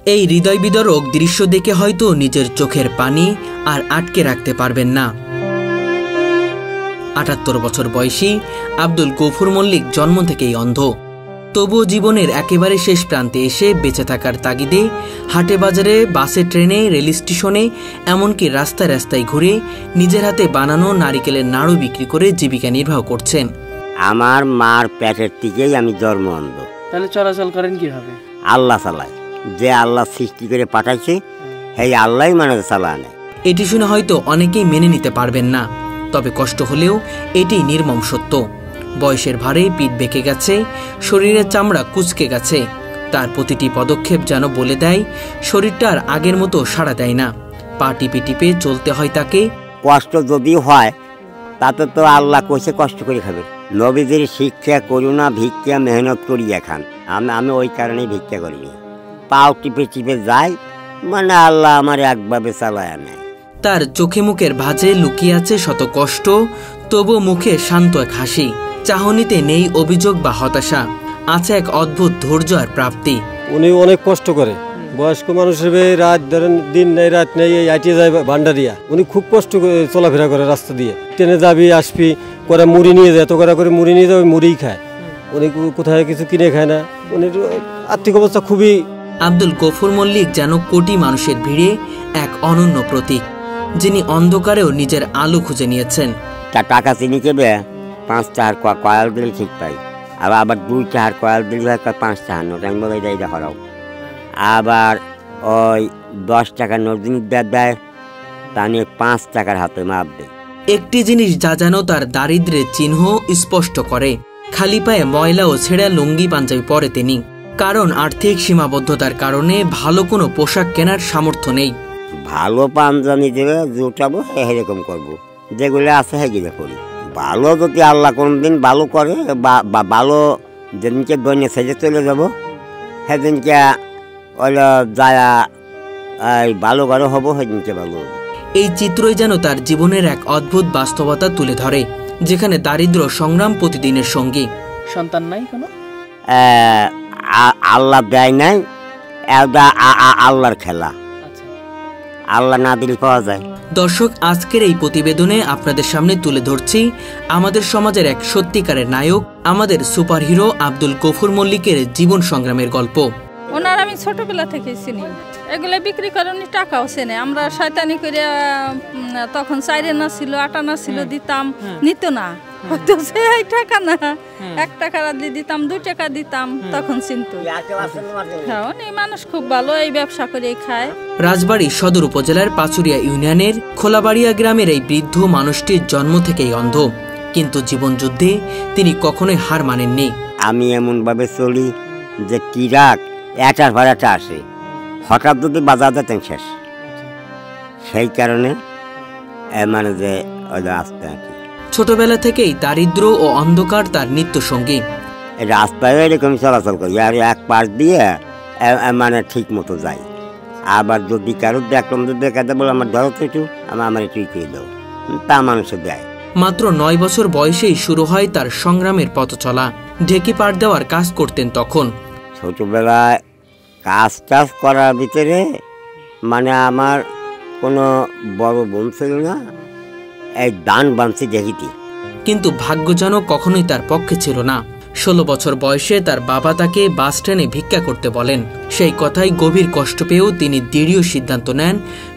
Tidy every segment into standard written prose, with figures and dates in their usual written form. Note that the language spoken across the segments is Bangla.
এই হৃদয় বিদারক দৃশ্য দেখে হয়তো নিজের চোখের পানি আর আটকে রাখতে পারবেন না। ৭৮ বছর বয়সী আব্দুল গফুর মল্লিক জন্ম থেকেই অন্ধ। তবুও জীবনের একেবারে শেষ প্রান্তে এসে বেঁচে থাকার তাগিদে হাটে বাজারে, বাসে, ট্রেনে, রেল স্টেশনে, এমনকি রাস্তায় রাস্তায় ঘুরে নিজের হাতে বানানো নারিকেলের নাড়ু বিক্রি করে জীবিকা নির্বাহ করছেন। আমার মার পেটের থেকেই আমি জন্ম অন্ধ। তাহলে চলাচল করেন কিভাবে? আল্লাহ চালায়, যে আল্লাহ সৃষ্টি করে পাঠাইছে সেই আল্লাহই মানে চালায় না। এটি শুনে হয়তো অনেকেই মেনে নিতে পারবেন না, তবে কষ্ট হলেও এটি নির্মম সত্য। বয়সের ভারে পিঠ বেঁকে গেছে, শরীরের চামড়া কুঁচকে গেছে। তার প্রতিটি পদক্ষেপ যেন বলে দেয় শরীরটা আর আগের মতো সাড়া দেয় না। পা টিপে টিপে চলতে হয় তাকে। কষ্ট যদি হয় তাতে তো আল্লাহ কইছে কষ্ট করে খাবে। নবীদের শিক্ষা করুণা, ভিক্ষা মেহনত করি খান। আমি ওই কারণেই ভিক্ষা করি, পাও টিপে টিপে যাই, মানে আল্লাহ আমার একভাবে চালায় নেয়। তার চোখে মুখের ভাঁজে লুকিয়ে আছে শত কষ্ট, তবু মুখে শান্ত এক হাসি। চাহনিতে নেই অভিযোগ বা হতাশা, আছে এক অদ্ভুত ধৈর্য আর প্রাপ্তি। উনি অনেক কষ্ট করে, বয়স্ক মানুষের রাত ধরেন দিন নেই রাত নেই, এই আইটিয়ে যায় ভান্ডারিয়া। উনি খুব কষ্ট করে চলাফেরা করে রাস্তা দিয়ে, ট্রেনে যাবি আসবি করে মুড়ি নিয়ে যায়, এত করে মুড়ি নিয়ে যাবে, মুড়িই খায়। উনি কোথায় কিছু কিনে খায় না। উনি আর্থিক অবস্থা খুবই। আব্দুল গফুর মল্লিক যেন কোটি মানুষের ভিড়ে এক অনন্য প্রতীক, যিনি অন্ধকারেও নিজের আলো খুঁজে নিয়েছেন। টাকা চিনি কেবে 5 টাকার কয়েল দিলে ঠিক পাই, আবার 2 টাকার কয়েল দিলে 5 টাকার নোট। আমি বলে যাই দেখাও। আবার ওই 10 টাকার নোট জিনিস দেয়, তা নিয়ে 5 টাকার হাতে মাপ দেয়। একটি জিনিস যা যেন তার দারিদ্র্যের চিহ্ন স্পষ্ট করে, খালি পায়ে ময়লা ও ছেঁড়া লুঙ্গি পাঞ্জাবি পরে তিনি। কারণ আর্থিক সীমাবদ্ধতার কারণে ভালো কোনো পোশাক কেনার সামর্থ্য নেই। ভালো পাঞ্জাবি দেবে জুটাবো, এরকম করবো, যেগুলো আছে সেগুলো করি। ভালো যদি আল্লাহ কোনদিন ভালো করে বা ভালো যেদিনকে দৈন্য সেজে চলে যাবো, সেদিনকে ওইটা যায়া ভালো করে হবো, সেদিনকে ভালো। এই চিত্রই যেন তার জীবনের এক অদ্ভুত বাস্তবতা তুলে ধরে, যেখানে দারিদ্র সংগ্রাম প্রতিদিনের সঙ্গী। সন্তান নাই কোনো? আল্লাহ দেয় নাই, আল্লাহর খেলা। আল্লাহ না দিলে পাওয়া যায়। দর্শক, আজকের এই প্রতিবেদনে আপনাদের সামনে তুলে ধরছি আমাদের সমাজের এক সত্যিকারের নায়ক, আমাদের সুপারহিরো আব্দুল গফুর মল্লিকের জীবন সংগ্রামের গল্প। ওনার আমি ছোটবেলা থেকে চিনি, এগুলো বিক্রি করেন, টাকাও চেনে। আমরা শয়তানি করে তখন 4 আনা ছিল, 8 আনা ছিল, দিতাম, নিত না, টাকা না, 1 টাকা দিতাম, 2 টাকা দিতাম, তখন চিনতো। মানুষ খুব ভালো, এই ব্যবসা করে খায়। রাজবাড়ী সদর উপজেলার পাচুরিয়া ইউনিয়নের খোলাবাড়িয়া গ্রামের এই বৃদ্ধ মানুষটির জন্ম থেকেই অন্ধ, কিন্তু জীবনযুদ্ধে তিনি কখনোই হার মানেননি। আমি এমন ভাবে চলি যে ট্রাক এটার ভাড়াটা আসে, হঠাৎ যদি বাজার যেতেন শেষ। সেই কারণে মানে যে রাস্তা, ছোটবেলা থেকেই দারিদ্র ও অন্ধকার তার নিত্য সঙ্গী। রাস্তায় এরকম চলাচল করি, আর এক পাশ দিয়ে মানে ঠিক মতো যাই। আবার যদি কারো দেখলাম যে দেখাতে বলে আমার ধরো তো একটু, আমার একটু খেয়ে দাও, তা মানুষে দেয়। মাত্র 9 বছর বয়সেই শুরু হয় তার সংগ্রামের পথ চলা। ঢেকি পাড় দেওয়ার কাজ করতেন তখন। ছোটবেলায় কাজ টাজ করার ভিতরে মানে আমার কোনো বড় বোন ছিল না, এই দান বানছি দেখিতি। কিন্তু ভাগ্য যেন কখনোই তার পক্ষে ছিল না। 16 বছর বয়সে তার বাবা তাকে বাস স্ট্যান্ডে ভিক্ষা করতে বলেন। সেই কথায় গভীর কষ্ট পেয়েও তিনি দৃঢ় সিদ্ধান্ত নেন,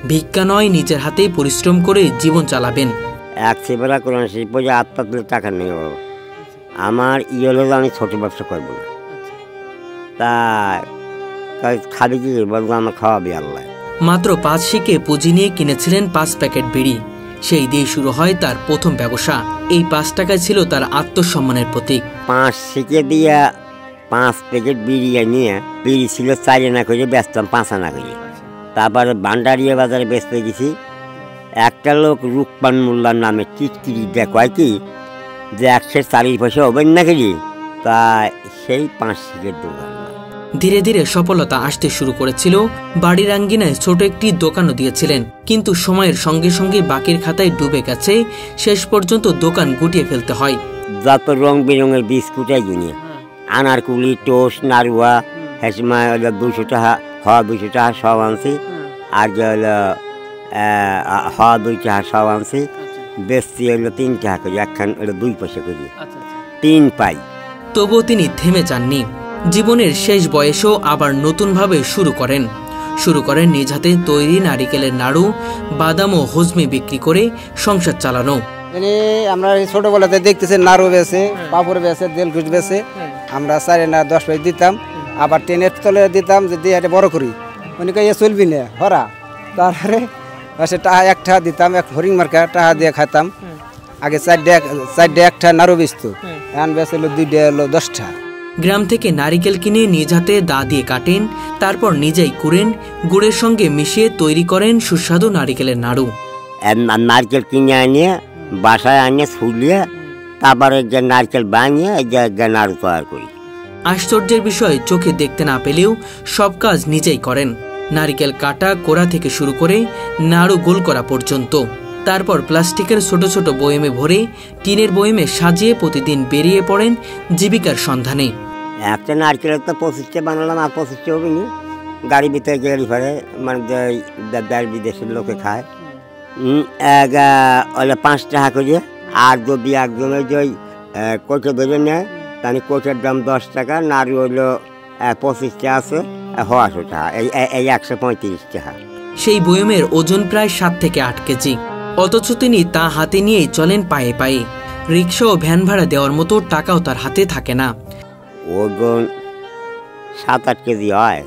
ভিক্ষা নয়, নিজের হাতেই পরিশ্রম করে জীবন চালাবেন। এক সেবেলা কোরআন শরীফ পড়ে আত্মার টাকা নেই, আমার হলো আমি ছোট ব্যবসা করবো না। তাই খাবি কি বলবো, আমার খাওয়াবি আল্লাহ। মাত্র 5 শিকে পুঁজি নিয়ে কিনেছিলেন 5 প্যাকেট বিড়ি। সেই দিয়ে শুরু হয় তার প্রথম ব্যবসা। এই 5 টাকায় ছিল তার আত্মসম্মানের প্রতীক। 5 শিকে দিয়ে 5 প্যাকেট বিড়ি নিয়ে, বিড়ি ছিল 4 আনা করে, বেচতাম 5 আনা করে। তারপরে ভান্ডারিয়া বাজারে বেচতে গেছি। একটা লোক রূপপান মোল্লার নামে টিটকিরি দেখায় কি যে 140 পয়সা হবেন না কি, তাই সেই 5 শিকের দোকান। ধীরে ধীরে সফলতা আসতে শুরু করেছিল। বাড়ির আঙ্গিনায় ছোট একটি দোকানও দিয়েছিলেন, কিন্তু সময়ের সঙ্গে সঙ্গে বাকির খাতায় ডুবে গেছে। শেষ পর্যন্ত দোকান গুটিয়ে ফেলতে হয়। যত রং বেরঙের বিস্কুটাই কিনে, আনারকুলি, টোস্ট, নাড়ুয়া, হেসমা 200 টাকা হওয়া 200 টাকা সব আনছি, আর যে হলো হওয়া 2 টাকা সব আনছি, বেশি হলো 3 টাকা করে, একখান হলো 2 পয়সা করে, 3 পাই। তবুও তিনি থেমে যাননি। জীবনের শেষ বয়সেও আবার নতুনভাবে শুরু করেন নিজ হাতে তৈরি নারিকেলের নাড়ু, বাদাম ও হজমি বিক্রি করে সংসার চালানো। আমরা ছোটবেলাতে দেখতেছি নাড়ু বেছে, পাপড় বেছে, দেলকুচ বেছে, আমরা 4 আনা 10 পয়সা দিতাম, আবার টেনের তলে দিতাম যে দিয়ে এটা বড় করি, উনি কে চলবি না হরা, তারপরে টাকা 1 টাকা দিতাম, এক হরিং মার্কা টাকা দিয়ে খাইতাম। আগে 4 একটা নাড়ু বেচতো, এখন বেচে 2 হলো 10 টাকা। গ্রাম থেকে নারিকেল কিনে নিজ হাতে দা দিয়ে কাটেন, তারপর নিজেই কুড়েন, গুড়ের সঙ্গে মিশিয়ে তৈরি করেন সুস্বাদু নারিকেলের নাড়ু। নারকেল কিনে আনিয়ে বাসায় আনিয়ে ছুলিয়ে তারপরে যে নারকেল বানিয়ে যে নাড়ু তৈরি করি। আশ্চর্যের বিষয়, চোখে দেখতে না পেলেও সব কাজ নিজেই করেন, নারিকেল কাটা, কোড়া থেকে শুরু করে নাড়ু গোল করা পর্যন্ত। তারপর প্লাস্টিকের ছোট ছোট বয়েমে ভরে টিনের বয়েমে সাজিয়ে প্রতিদিন বেরিয়ে পড়েন জীবিকার সন্ধানে। একটা নারকেলের তো 25টা বানালাম, আর 25টা হবে না, গাড়ি ভিতরে গাড়ি ফেরে, মানে দেশ বিদেশের লোকে খায়। 5 টাকা করে, আর যদি একজনের যে কোচে ধরে নেয় তাহলে কোচের দাম 10 টাকা, নাড়ু হইলো 25টা আছে, 100 টাকা, এই 135 টাকা। সেই বয়মের ওজন প্রায় 7 থেকে 8 কেজি, অথচ তিনি তা হাতে নিয়েই চলেন পায়ে পায়ে। রিক্সা ও ভ্যান ভাড়া দেওয়ার মতো টাকাও তার হাতে থাকে না। ওজন 7-8 কেজি হয়।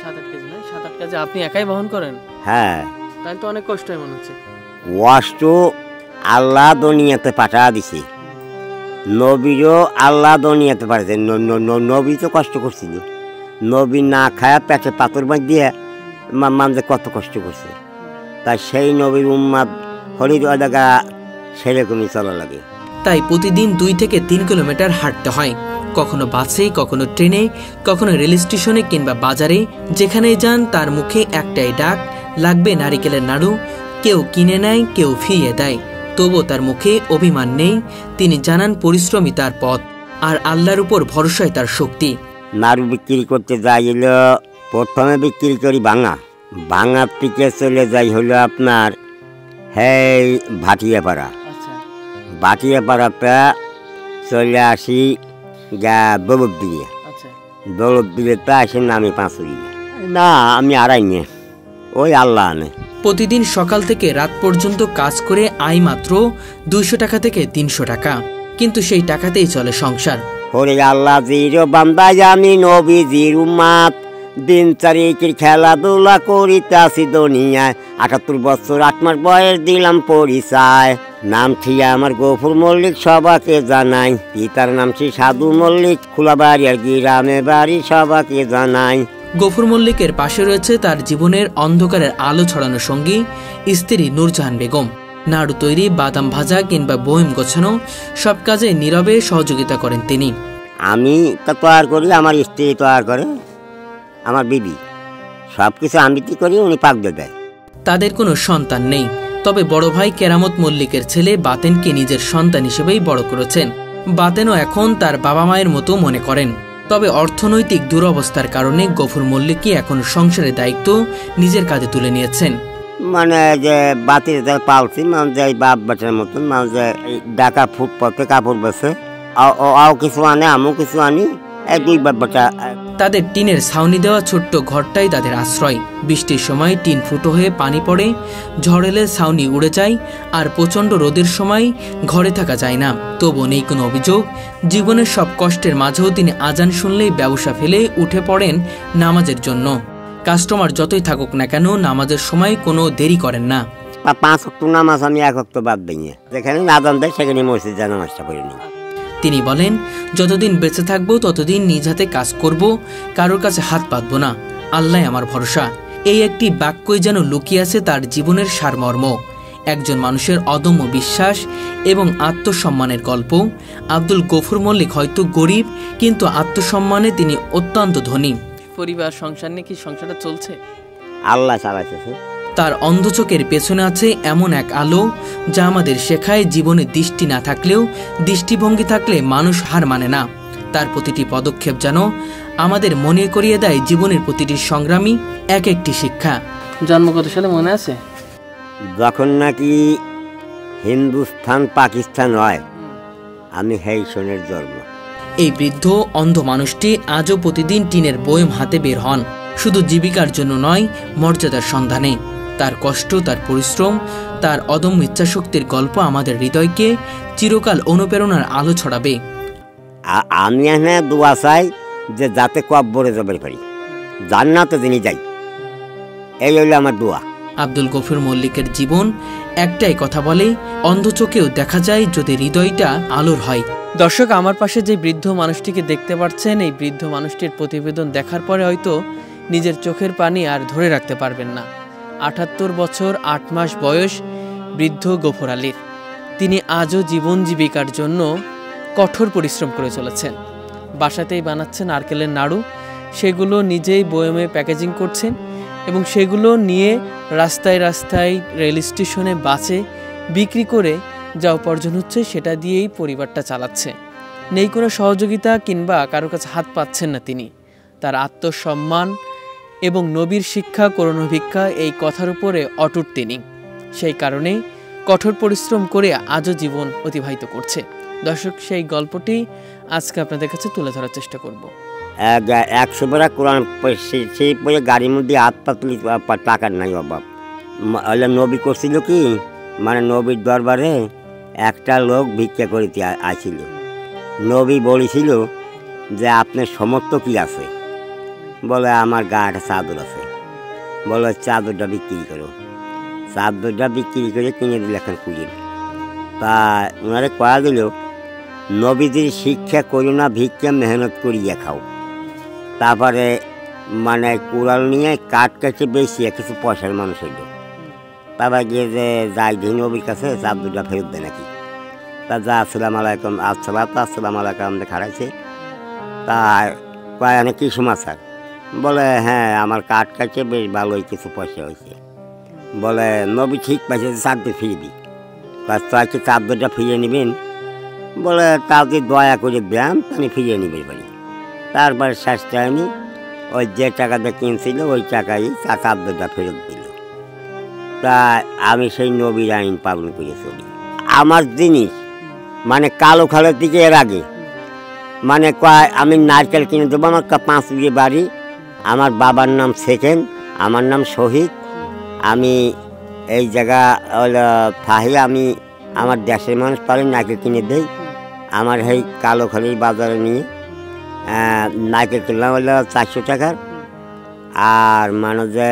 7-8 কেজি নয়, 7-8 কেজি আপনি একাই বহন করেন? হ্যাঁ, তাহলে তো অনেক কষ্ট হয় মনে হচ্ছে। কষ্ট আল্লাহ দুনিয়াতে পাঠা দিছে, নবীরও আল্লাহ দুনিয়াতে পাঠাছে। নবী তো কষ্ট করছিল, নবী না খায়া পেটে পাথর বাঁধ দিয়ে মানুষ কত কষ্ট করছে, তাই সেই নবীর উম্মাদ হরিদ জায়গা সেরকমই চলা লাগে। তাই প্রতিদিন 2 থেকে 3 কিলোমিটার হাঁটতে হয়, কখনো বাসে, কখনো ট্রেনে, কখনো রেল স্টেশনে কিংবা বাজারে। যেখানেই যান তার মুখে একটাই ডাক, লাগবে নারিকেলের নাড়ু। কেউ কিনে নেয়, কেউ ফিরিয়ে দেয়, তবুও তার মুখে অভিমান নেই। তিনি জানান পরিশ্রমী তার পথ, আর আল্লাহর উপর ভরসায় তার শক্তি। নাড়ু বিক্রি করতে যাইল, প্রথমে বিক্রি করি ভাঙার থেকে চলে যাই হলো আপনার হেই ভাটিয়াপাড়া। ভাটিয়াপাড়াতে চলে আসি দৌলত দিয়ে, দৌলত দিলে তো আসে না আমি 5 না, আমি আড়াই নিয়ে, ওই আল্লাহ আনে। প্রতিদিন সকাল থেকে রাত পর্যন্ত কাজ করে আয় মাত্র 200 টাকা থেকে 300 টাকা, কিন্তু সেই টাকাতেই চলে সংসার। ওরে আল্লাহ জির বান্দায় আমি নবীজির উম্মাত, দিন চারিকের খেলাধুলা করিতাছি দুনিয়ায়। 78 বছর 8 মাস বয়স দিলাম পরিচয়, নাম ঠিয়া আমার গফুর মল্লিক সবাকে জানাই। পিতার নাম শ্রী সাধু মল্লিক, খোলাবাড়ি আর গ্রামে বাড়ি সবাকে জানাই। গফুর মল্লিকের পাশে রয়েছে তার জীবনের অন্ধকারের আলো ছড়ানো সঙ্গী স্ত্রী নূরজাহান বেগম। নাড়ু তৈরি, বাদাম ভাজা কিংবা বয়ম গোছানো, সব কাজে নীরবে সহযোগিতা করেন তিনি। আমি তা তৈরি করি, আমার স্ত্রী তৈরি করে, আমার বিবি, সব কিছু আমি কি করি, উনি পাক দিয়ে দেয়। তাদের কোনো সন্তান নেই, তবে বড় ভাই কেরামত মল্লিকের ছেলে বাতেনকে নিজের সন্তান হিসেবেই বড় করেছেন। বাতেনও এখন তার বাবা মায়ের মতো মনে করেন। তবে অর্থনৈতিক দুরবস্থার কারণে গফুর মল্লিকই এখন সংসারের দায়িত্ব নিজের কাঁধে তুলে নিয়েছেন। মানে যে বাতির পালছি, মানে বাপ বাটার মতন, মানে ঢাকা ফুটপাতে কাপড় বেছে, আও কিছু আনে, আমিও কিছু আনি, 2 বাপ বাটা। তাদের টিনের ছাউনি দেওয়া ছোট্ট ঘরটাই তাদের আশ্রয়। বৃষ্টির সময় টিন ফুটো হয়ে পানি পড়ে, ঝড় এলে ছাউনি উড়ে যায়, আর প্রচণ্ড রোদের সময় ঘরে থাকা যায় না। তবু নেই কোনো অভিযোগ। জীবনের সব কষ্টের মাঝেও তিনি আজান শুনলেই ব্যবসা ফেলে উঠে পড়েন নামাজের জন্য। কাস্টমার যতই থাকুক না কেন, নামাজের সময় কোনো দেরি করেন না। 5 ওয়াক্ত নামাজ আমি 1 ওয়াক্ত বাদ দিই, যেখানে আজান দেয় সেখানে মসজিদে নামাজটা পড়ে নিই। তিনি বলেন, যতদিন বেঁচে থাকবো ততদিন নিজ হাতে কাজ করব, কারোর কাছে হাত পাতব না, আল্লাহ আমার ভরসা। এই একটি বাক্যই যেন লুকিয়ে আছে তার জীবনের সারমর্ম, একজন মানুষের অদম্য বিশ্বাস এবং আত্মসম্মানের গল্প। আব্দুল গফুর মল্লিক হয়তো গরিব, কিন্তু আত্মসম্মানে তিনি অত্যন্ত ধনী। পরিবার সংসার নিয়ে কি সংসারটা চলছে? আল্লাহ চালাচ্ছে। তার অন্ধচোখের পেছনে আছে এমন এক আলো, যা আমাদের শেখায় জীবনে দৃষ্টি না থাকলেও দৃষ্টিভঙ্গি থাকলে মানুষ হার মানে না। তার প্রতিটি পদক্ষেপ যেন আমাদের মনে করিয়ে দেয় জীবনের প্রতিটি সংগ্রামী এক একটি শিক্ষা। জন্ম কত সালে মনে আছে? যখন নাকি হিন্দুস্তান পাকিস্তান হয়, আমি সেই সনের জন্ম। এই বৃদ্ধ অন্ধ মানুষটি আজও প্রতিদিন টিনের বয়ম হাতে বের হন, শুধু জীবিকার জন্য নয়, মর্যাদার সন্ধানে। তার কষ্ট, তার পরিশ্রম, তার অদম্য ইচ্ছাশক্তির গল্প আমাদের হৃদয়কে চিরকাল অনুপ্রেরণার আলো ছড়াবে। আমি এখানে দোয়া চাই যে যাতে কব্বরে যাবে পারি, জান্নাতে যিনি যাই, এই হইল আমার দোয়া। আব্দুল গফুর মল্লিকের জীবন একটাই কথা বলে, অন্ধ চোখেও দেখা যায় যদি হৃদয়টা আলোর হয়। দর্শক, আমার পাশে যে বৃদ্ধ মানুষটিকে দেখতে পাচ্ছেন, এই বৃদ্ধ মানুষটির প্রতিবেদন দেখার পরে হয়তো নিজের চোখের পানি আর ধরে রাখতে পারবেন না। ৭৮ বছর ৮ মাস বয়স বৃদ্ধ গফুর আলীর। তিনি আজও জীবন জীবিকার জন্য কঠোর পরিশ্রম করে চলেছেন। বাসাতেই বানাচ্ছেন নারকেলের নাড়ু, সেগুলো নিজেই বয়মে প্যাকেজিং করছেন এবং সেগুলো নিয়ে রাস্তায় রাস্তায়, রেল স্টেশনে, বাসে বিক্রি করে যা উপার্জন হচ্ছে সেটা দিয়েই পরিবারটা চালাচ্ছে। নেই কোনো সহযোগিতা কিংবা কারো কাছে হাত পাচ্ছেন না তিনি। তার আত্মসম্মান এবং নবীর শিক্ষা করোনা ভিক্ষা, এই কথার উপরে অটুট তিনি। সেই কারণেই কঠোর পরিশ্রম করে আজও জীবন অতিবাহিত করছে। দর্শক, সেই গল্পটি আজকে আপনাদের কাছে তুলে ধরার চেষ্টা করব। 100 বার কোরআন সেই পরে গাড়ির মধ্যে হাত পাতলি, টাকার নাই অভাব। নবী করছিল কি, মানে নবীর দরবারে একটা লোক ভিক্ষা করিতে আসছিল। নবী বলেছিল যে আপনার সমর্থ কি আছে? বলে আমার গা একটা চাদর আছে। বলে চাদরটা বিক্রি করো। চাদরটা বিক্রি করে কিনে দিলে এখন কুড়ি। তা ওনারে কয়া দিল, নবীদের শিক্ষা করো না, ভিক্ষা মেহনত করিয়া খাও। তারপরে মানে কুড়াল নিয়ে কাঠ কাছে বেশি কিছু পয়সার মানুষ হইল। তারপর গিয়ে যে যাই দিন নবীর কাছে চাদরটা ফেরত দেয় নাকি। তা যা আসসালাম আলাইকুম, আসসালাম আলাইকুম আমাদের খাড়াইছে। তা কয় অনেক কি সমাচার? বলে হ্যাঁ, আমার কাঠ কাছে বেশ ভালোই কিছু পয়সা হয়েছে। বলে নবী ঠিক পাইছে, চাদর ফিরে দিই। তাই কি চাদরটা ফিরিয়ে নেবেন? বলে তা যদি দয়া করে দেন আমি ফিরিয়ে নিবে পারি। তারপরে শেষ টাইমে ওই যে টাকাটা কিনছিল ওই টাকাই চাদরটা ফেরত দিল। তা আমি সেই নবীর আইন পালন করে চলি। আমার জিনিস মানে কালো খালের দিকে এর আগে মানে কয় আমি নারকেল কিনে দেবো। আমার 5 বিঘে বাড়ি, আমার বাবার নাম সেকেন্ড, আমার নাম শহীদ। আমি এই জায়গা থাহি, আমি আমার দেশের মানুষ পারে নারকেল কিনে দেই। আমার এই কালোখালির বাজারে নিয়ে নারকেল কিনলাম হলো 400 টাকার। আর মানে যে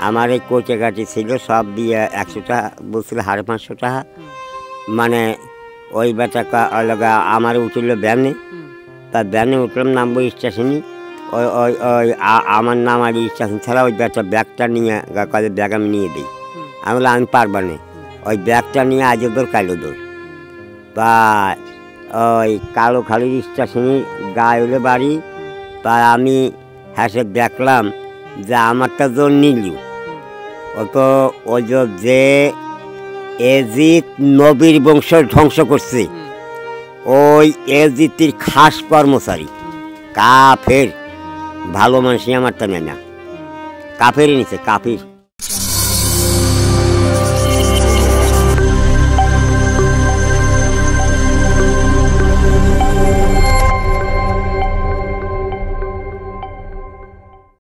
আমার এই কোচে কাটি ছিল সব দিয়ে 100 টাকা বলছিল, 550 টাকা। মানে ওই বেটা লগা আমার উঠল ব্যানে। তা ব্যানে উঠলাম, নামবো স্টেশনে। ওই ওই ওই আমার নাম আর স্টেশন ছাড়া ওই বেটা ব্যাগটা নিয়ে কাজে ব্যাগ আমি নিয়ে দিই। আমি বললাম আমি পারবা না, ওই ব্যাগটা নিয়ে আজও দৌড় কালো দৌড়। তা ওই কালোখালির স্টেশনে গায়ে হলে বাড়ি। তা আমি হেসে দেখলাম যে আমারটা জোর নিল। ও তো ওই যে এজিদ নবীর বংশ ধ্বংস করছে, ওই এজিদের খাস কর্মচারী কাফের। ভালো মানুষই আমারটা নেয় না, কাফেরই নিছে, কাফির।